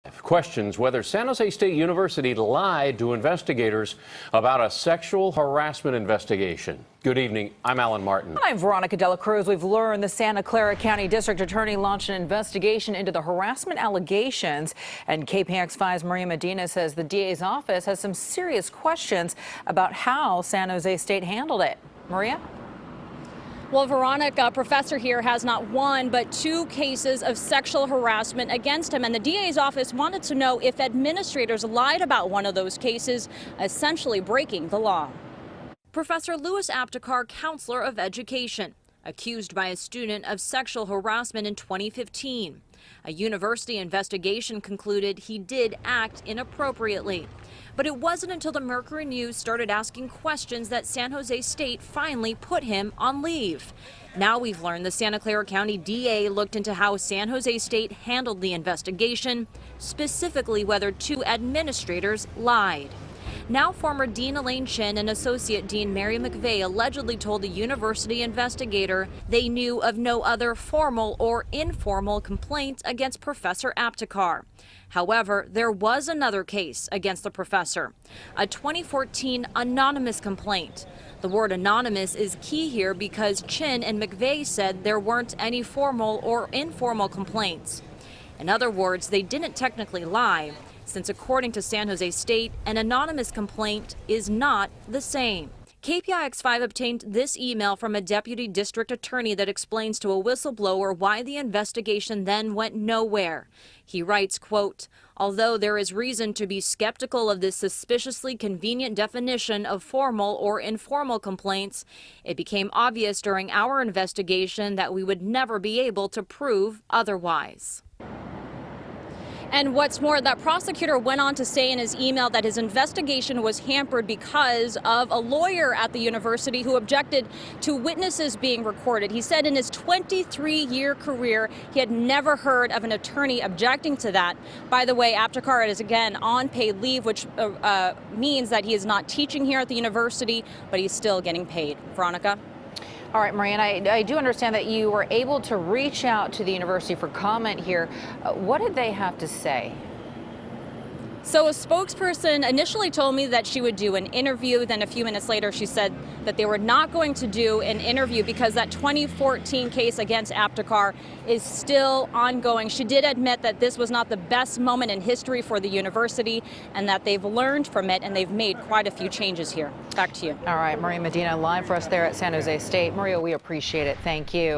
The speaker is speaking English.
Questions whether San Jose State University lied to investigators about a sexual harassment investigation. Good evening. I'm Alan Martin. I'm Veronica Dela Cruz. We've learned the Santa Clara County District Attorney launched an investigation into the harassment allegations. And KPIX 5's Maria Medina says the DA's office has some serious questions about how San Jose State handled it. Maria? Well, Veronica, a professor here has not one but two cases of sexual harassment against him. And the DA's office wanted to know if administrators lied about one of those cases, essentially breaking the law. Professor Louis Aptekar, counselor of education, accused by a student of sexual harassment in 2015. A university investigation concluded he did act inappropriately. But it wasn't until the Mercury News started asking questions that San Jose State finally put him on leave. Now we've learned the Santa Clara County DA looked into how San Jose State handled the investigation, specifically whether two administrators lied. Now former Dean Elaine Chin and Associate Dean Mary McVeigh allegedly told the university investigator they knew of no other formal or informal complaints against Professor Aptekar. However, there was another case against the professor, a 2014 anonymous complaint. The word anonymous is key here because Chin and McVeigh said there weren't any formal or informal complaints. In other words, they didn't technically lie, since according to San Jose State, an anonymous complaint is not the same. KPIX 5 obtained this email from a deputy district attorney that explains to a whistleblower why the investigation then went nowhere. He writes, quote, "Although there is reason to be skeptical of this suspiciously convenient definition of formal or informal complaints, it became obvious during our investigation that we would never be able to prove otherwise." And what's more, that prosecutor went on to say in his email that his investigation was hampered because of a lawyer at the university who objected to witnesses being recorded. He said in his 23-year career, he had never heard of an attorney objecting to that. By the way, Aptekar is again on paid leave, which means that he is not teaching here at the university, but he's still getting paid. Veronica? All right, Maria, and I do understand that you were able to reach out to the university for comment here. What did they have to say? So a spokesperson initially told me that she would do an interview. Then a few minutes later, she said that they were not going to do an interview because that 2014 case against Aptekar is still ongoing. She did admit that this was not the best moment in history for the university and that they've learned from it and they've made quite a few changes here. Back to you. All right, Maria Medina live for us there at San Jose State. Maria, we appreciate it. Thank you.